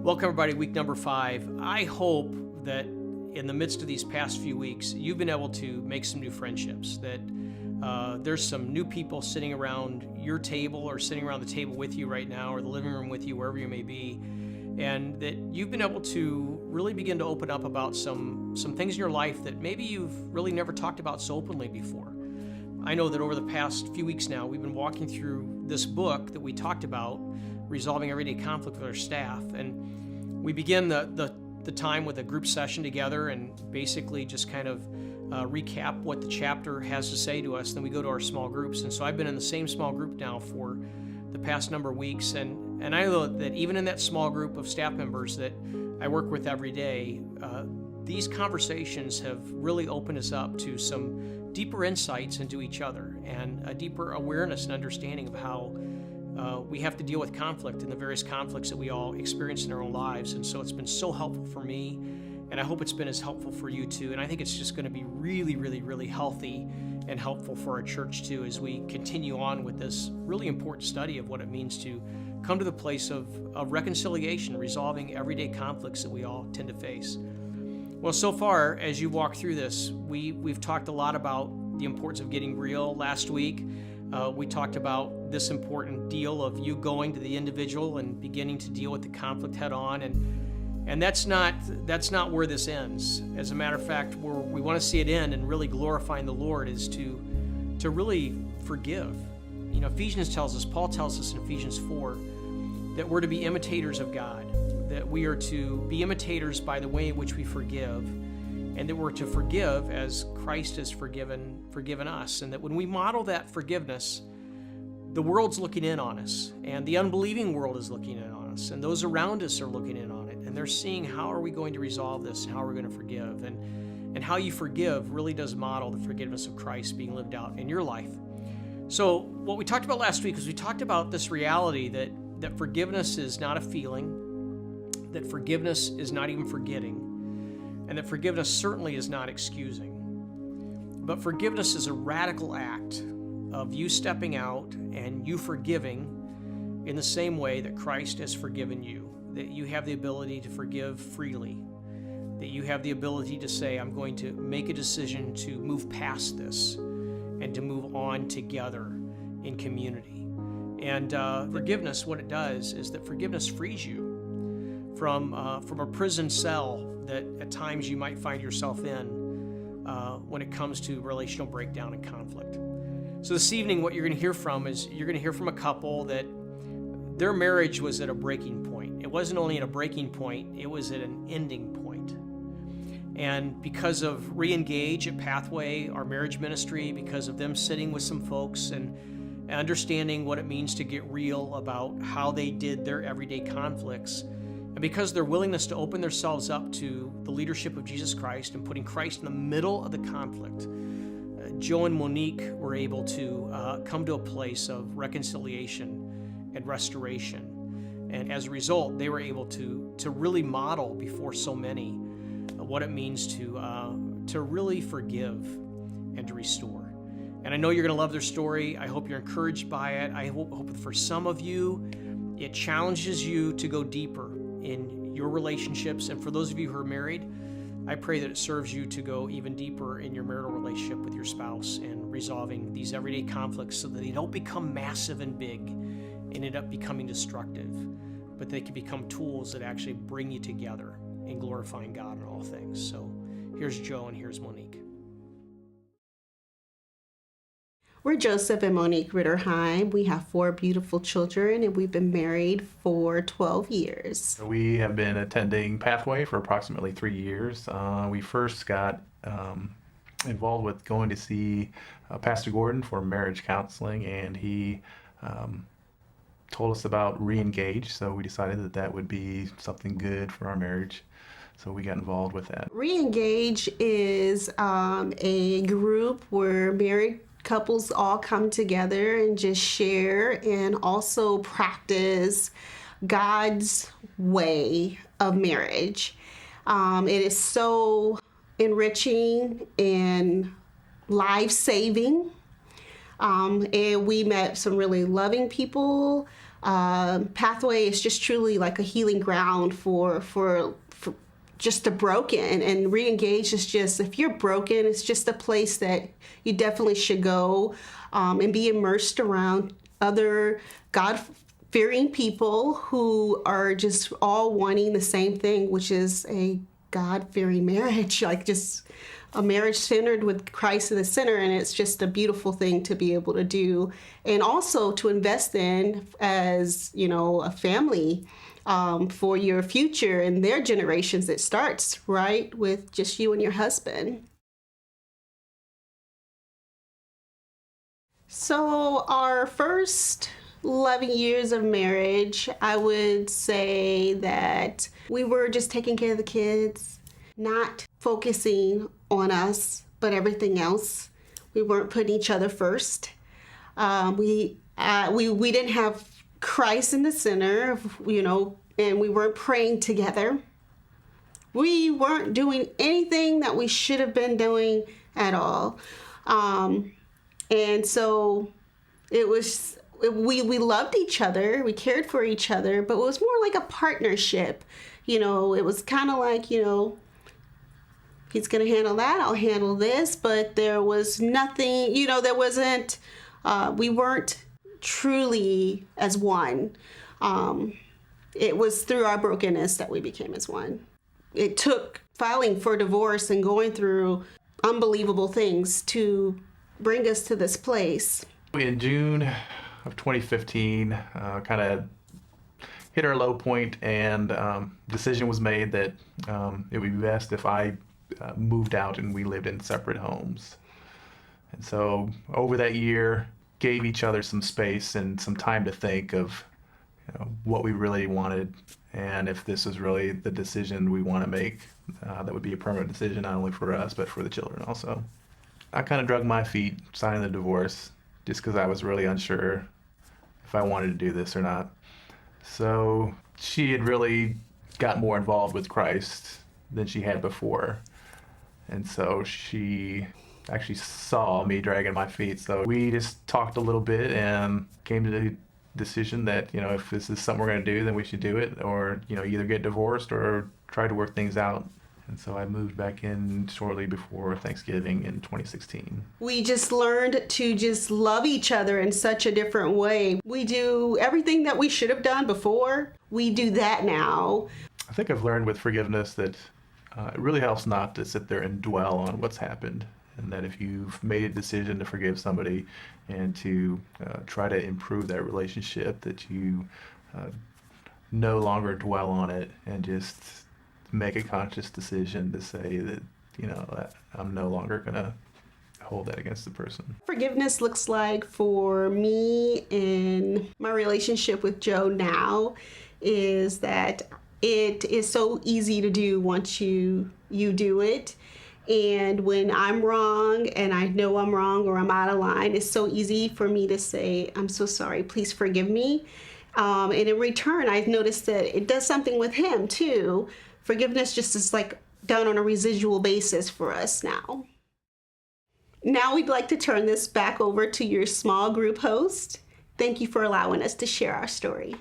Welcome everybody, week number 5. I hope that in the midst of these past few weeks, you've been able to make some new friendships, that there's some new people sitting around your table or sitting around the table with you right now or the living room with you, wherever you may be, and that you've been able to really begin to open up about some things in your life that maybe you've really never talked about so openly before. I know that over the past few weeks now, we've been walking through this book that we talked about, Resolving Everyday Conflict with our staff, and we begin the time with a group session together and basically just kind of recap what the chapter has to say to us. Then we go to our small groups, and so I've been in the same small group now for the past number of weeks, and I know that even in that small group of staff members that I work with every day, these conversations have really opened us up to some deeper insights into each other and a deeper awareness and understanding of how we have to deal with conflict and the various conflicts that we all experience in our own lives. And so it's been so helpful for me, and I hope it's been as helpful for you too. And I think it's just going to be really, really, really healthy and helpful for our church too as we continue on with this really important study of what it means to come to the place of reconciliation, resolving everyday conflicts that we all tend to face. Well, so far, as you walk through this, we've talked a lot about the importance of getting real. Last week, we talked about this important deal of you going to the individual and beginning to deal with the conflict head on, and that's not where this ends. As a matter of fact, where we want to see it end and really glorifying the Lord is to really forgive. You know, Paul tells us in Ephesians 4 that we're to be imitators of God, that we are to be imitators by the way in which we forgive, and that we're to forgive as Christ has forgiven us. And that when we model that forgiveness, the world's looking in on us, and the unbelieving world is looking in on us, and those around us are looking in on it, and they're seeing how are we going to resolve this, and how are we going to forgive, and how you forgive really does model the forgiveness of Christ being lived out in your life. So what we talked about last week was we talked about this reality that forgiveness is not a feeling, that forgiveness is not even forgetting, and that forgiveness certainly is not excusing. But forgiveness is a radical act of you stepping out and you forgiving in the same way that Christ has forgiven you, that you have the ability to forgive freely, that you have the ability to say, I'm going to make a decision to move past this and to move on together in community. And forgiveness, what it does is that forgiveness frees you from a prison cell that at times you might find yourself in when it comes to relational breakdown and conflict. So this evening, what you're going to hear from is you're going to hear from a couple that their marriage was at a breaking point. It wasn't only at a breaking point, it was at an ending point. And because of Re-Engage at Pathway, our marriage ministry, because of them sitting with some folks and understanding what it means to get real about how they did their everyday conflicts, and because of their willingness to open themselves up to the leadership of Jesus Christ and putting Christ in the middle of the conflict, Joe and Monique were able to come to a place of reconciliation and restoration. And as a result, they were able to really model before so many what it means to really forgive and to restore. And I know you're going to love their story. I hope you're encouraged by it. I hope that for some of you, it challenges you to go deeper in your relationships. And for those of you who are married, I pray that it serves you to go even deeper in your marital relationship with your spouse and resolving these everyday conflicts so that they don't become massive and big and end up becoming destructive, but they can become tools that actually bring you together in glorifying God in all things. So here's Joe and here's Monique. We're Joseph and Monique Ritterheim. We have 4 beautiful children, and we've been married for 12 years. We have been attending Pathway for approximately 3 years. We first got involved with going to see Pastor Gordon for marriage counseling, and he told us about Re-Engage, so we decided that would be something good for our marriage. So we got involved with that. Re-Engage is a group where married couples all come together and just share and also practice God's way of marriage. It is so enriching and life-saving. And we met some really loving people, Pathway is just truly like a healing ground for just the broken, and Reengage is just, if you're broken, it's just a place that you definitely should go and be immersed around other God-fearing people who are just all wanting the same thing, which is a God-fearing marriage, like just a marriage centered with Christ in the center. And it's just a beautiful thing to be able to do, and also to invest in as, a family for your future and their generations. It starts right with just you and your husband. So our first 11 years of marriage, I would say that we were just taking care of the kids, not focusing on us, but everything else. We weren't putting each other first. We didn't have Christ in the center, and we weren't praying together. We weren't doing anything that we should have been doing at all. And so it was, we loved each other, we cared for each other, but it was more like a partnership. It was kind of like, he's going to handle that, I'll handle this, but there was nothing, there wasn't, we weren't truly as one. It was through our brokenness that we became as one. It took filing for divorce and going through unbelievable things to bring us to this place. In June of 2015, kind of hit our low point, and decision was made that it would be best if I moved out and we lived in separate homes. And so over that year, gave each other some space and some time to think of what we really wanted, and if this was really the decision we want to make, that would be a permanent decision, not only for us, but for the children also. I kind of drug my feet signing the divorce just because I was really unsure if I wanted to do this or not. So she had really got more involved with Christ than she had before. And so she actually saw me dragging my feet. So we just talked a little bit and came to the decision that, if this is something we're going to do, then we should do it, or, either get divorced or try to work things out. And so I moved back in shortly before Thanksgiving in 2016. We just learned to just love each other in such a different way. We do everything that we should have done before. We do that now. I think I've learned with forgiveness that it really helps not to sit there and dwell on what's happened. And that if you've made a decision to forgive somebody and to try to improve that relationship, that you no longer dwell on it and just make a conscious decision to say that, I'm no longer going to hold that against the person. Forgiveness looks like for me in my relationship with Joe now is that it is so easy to do once you do it. And when I'm wrong and I know I'm wrong or I'm out of line, it's so easy for me to say, I'm so sorry, please forgive me. And in return, I've noticed that it does something with him too. Forgiveness just is like done on a residual basis for us now. Now we'd like to turn this back over to your small group host. Thank you for allowing us to share our story.